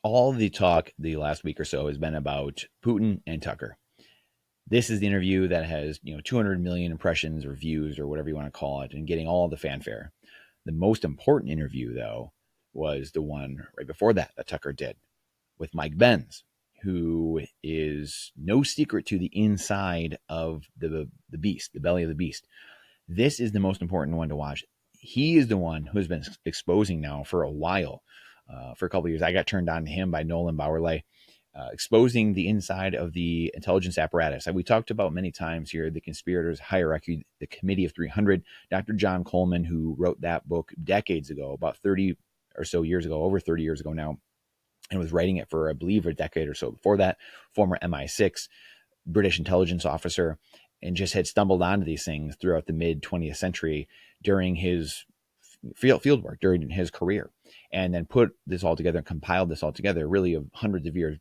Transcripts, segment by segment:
all the talk the last week or so has been about Putin and Tucker. This is the interview that has 200 million impressions or views or whatever you want to call it, and getting all the fanfare. The most important interview, though, was the one right before that Tucker did with Mike Benz, who is no secret to the inside of the beast, the belly of the beast. This is the most important one to watch. He is the one who has been exposing now for a while, for a couple of years. I got turned on to him by Nolan Bowerley, exposing the inside of the intelligence apparatus. We talked about many times here the conspirators hierarchy, the Committee of 300. Dr. John Coleman, who wrote that book decades ago, about 30 or so years ago, over 30 years ago now, and was writing it for, I believe, a decade or so before that, former MI6 British intelligence officer, and just had stumbled onto these things throughout the mid 20th century during his field work, during his career, and then put this all together and compiled this all together, really of hundreds of years,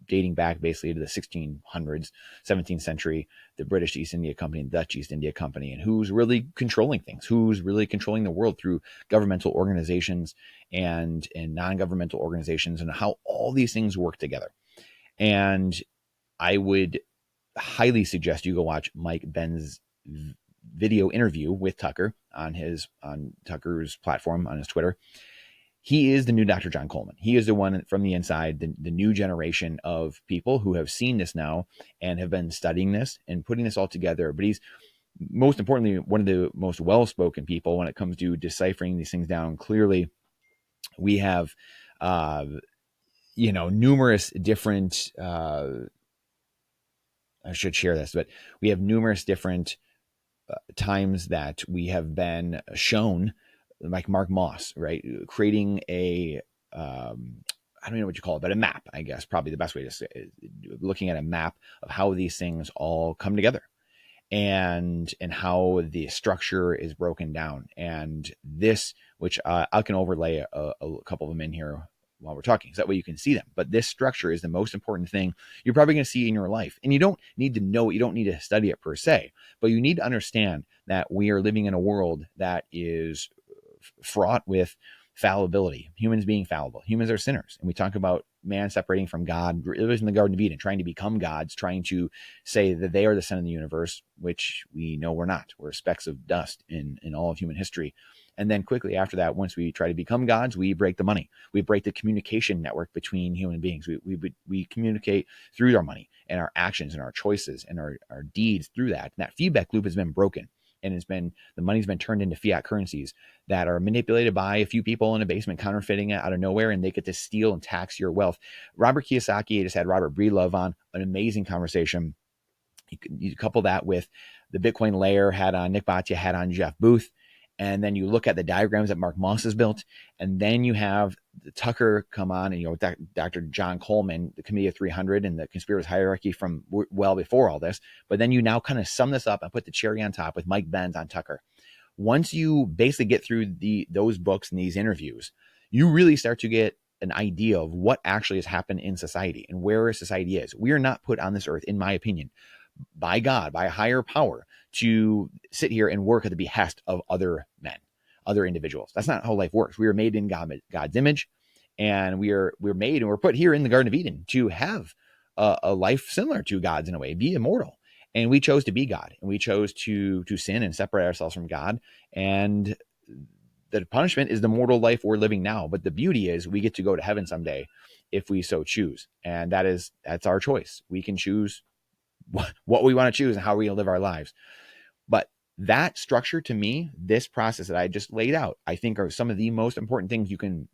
dating back basically to the 1600s, 17th century, the British East India Company and Dutch East India Company, and who's really controlling things, who's really controlling the world through governmental organizations and non-governmental organizations, and how all these things work together. And I would highly suggest you go watch Mike Benz's video interview with Tucker on Tucker's platform, on his Twitter. He is the new Dr. John Coleman. He is the one from the inside, the new generation of people who have seen this now and have been studying this and putting this all together. But he's, most importantly, one of the most well-spoken people when it comes to deciphering these things down clearly. We have, numerous different, I should share this, but we have numerous different times that we have been shown, like Mark Moss, right, creating a I don't know what you call it, but a map, I guess, probably the best way to say it, looking at a map of how these things all come together, and how the structure is broken down. And this, which I can overlay a couple of them in here while we're talking, so that way you can see them. But this structure is the most important thing you're probably going to see in your life. And you don't need to know it, you don't need to study it per se, but you need to understand that we are living in a world that is fraught with fallibility, humans being fallible. Humans are sinners. And we talk about man separating from God, living in the Garden of Eden, trying to become gods, trying to say that they are the center of the universe, which we know we're not. We're specks of dust in all of human history. And then quickly after that, once we try to become gods, we break the money. We break the communication network between human beings. We communicate through our money and our actions and our choices and our deeds through that. And that feedback loop has been broken. And the money's been turned into fiat currencies that are manipulated by a few people in a basement, counterfeiting it out of nowhere, and they get to steal and tax your wealth. Robert Kiyosaki, I just had Robert Breedlove on, an amazing conversation. You couple that with the Bitcoin layer, had on Nick Bhatia, had on Jeff Booth, and then you look at the diagrams that Mark Moss has built, and then you have the Tucker come on, and Dr. John Coleman, the Committee of 300, and the conspirators hierarchy from well before all this. But then you now kind of sum this up and put the cherry on top with Mike Benz on Tucker. Once you basically get through those books and these interviews, you really start to get an idea of what actually has happened in society and where society is. We are not put on this earth, in my opinion, by God, by a higher power, to sit here and work at the behest of other men, other individuals. That's not how life works. We are made in God's image, and we're made and we're put here in the Garden of Eden to have a life similar to God's in a way, be immortal. And we chose to be God, and we chose to sin and separate ourselves from God. And the punishment is the mortal life we're living now. But the beauty is we get to go to heaven someday if we so choose. And that's our choice. We can choose what we want to choose and how we live our lives. But that structure, to me, this process that I just laid out, I think are some of the most important things you can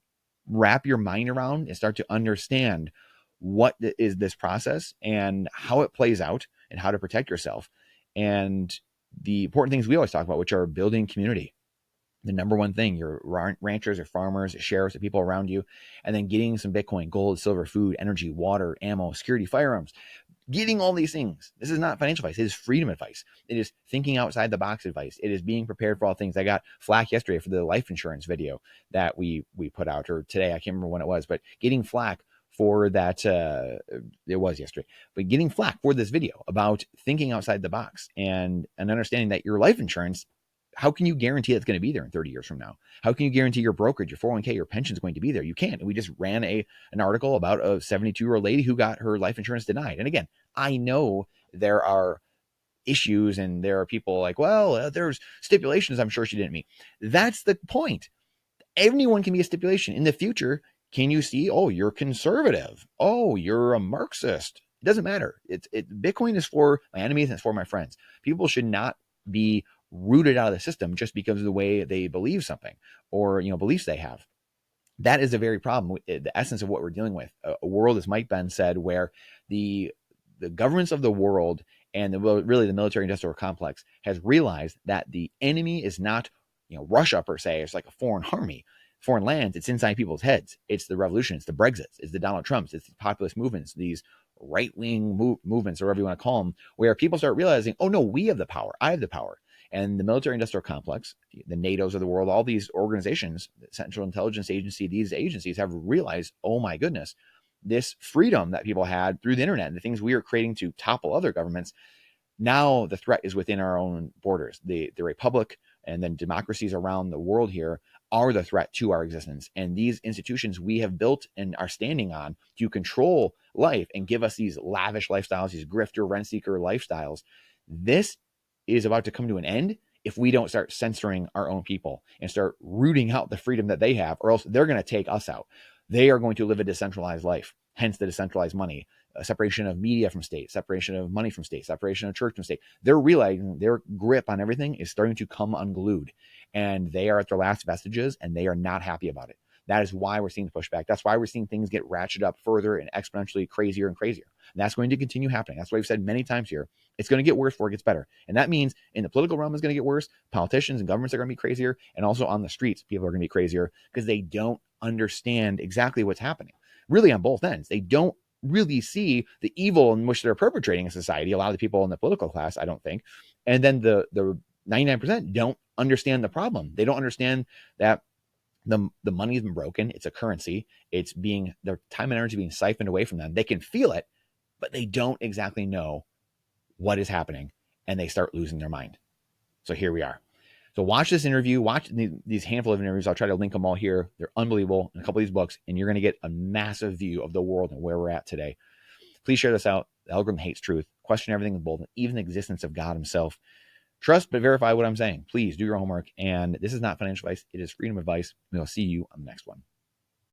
wrap your mind around and start to understand what is this process and how it plays out and how to protect yourself. And the important things we always talk about, which are building community. The number one thing, your ranchers, your farmers, your sheriffs, the people around you, and then getting some Bitcoin, gold, silver, food, energy, water, ammo, security, firearms. Getting all these things. This is not financial advice. It is freedom advice. It is thinking outside the box advice. It is being prepared for all things. I got flack yesterday for the life insurance video that we put out, or today, I can't remember when it was, but getting flack for that. It was yesterday, but getting flack for this video about thinking outside the box and understanding that your life insurance how can you guarantee it's going to be there in 30 years from now? How can you guarantee your brokerage, your 401k, your pension is going to be there? You can't. And we just ran an article about a 72-year-old lady who got her life insurance denied. And again, I know there are issues and there are people like, well, there's stipulations I'm sure she didn't meet. That's the point. Anyone can be a stipulation. In the future, can you see, oh, you're conservative. Oh, you're a Marxist. It doesn't matter. Bitcoin is for my enemies and it's for my friends. People should not be rooted out of the system just because of the way they believe something or, beliefs they have. That is a very problem. The essence of what we're dealing with, a world, as Mike Benz said, where the governments of the world and really the military industrial complex has realized that the enemy is not, Russia per se. It's like a foreign army, foreign lands. It's inside people's heads. It's the revolution. It's the Brexits. It's the Donald Trumps. It's the populist movements, these right-wing movements, or whatever you want to call them, where people start realizing, oh no, we have the power. I have the power. And the military industrial complex, the NATOs of the world, all these organizations, the Central Intelligence Agency, these agencies have realized, oh my goodness, this freedom that people had through the internet and the things we are creating to topple other governments. Now the threat is within our own borders. The republic and then democracies around the world here are the threat to our existence. And these institutions we have built and are standing on to control life and give us these lavish lifestyles, these grifter, rent seeker lifestyles. This is about to come to an end if we don't start censoring our own people and start rooting out the freedom that they have, or else they're going to take us out. They are going to live a decentralized life, hence the decentralized money, a separation of media from state, separation of money from state, separation of church from state. They're realizing their grip on everything is starting to come unglued, and they are at their last vestiges, and they are not happy about it. That is why we're seeing the pushback. That's why we're seeing things get ratcheted up further and exponentially crazier and crazier. And that's going to continue happening. That's what we've said many times here. It's going to get worse before it gets better. And that means in the political realm, it's going to get worse. Politicians and governments are going to be crazier. And also on the streets, people are going to be crazier because they don't understand exactly what's happening. Really on both ends. They don't really see the evil in which they're perpetrating in society. A lot of the people in the political class, I don't think. And then the 99% don't understand the problem. They don't understand that the money's been broken. It's a currency. It's being, their time and energy being siphoned away from them. They can feel it, but they don't exactly know what is happening, and they start losing their mind. So here we are. So watch this interview, watch these handful of interviews. I'll try to link them all here. They're unbelievable in a couple of these books, and you're going to get a massive view of the world and where we're at today. Please share this out. The algorithm hates truth. Question everything with boldness, even the existence of God himself. Trust but verify what I'm saying. Please do your homework. And this is not financial advice. It is freedom advice. We'll see you on the next one.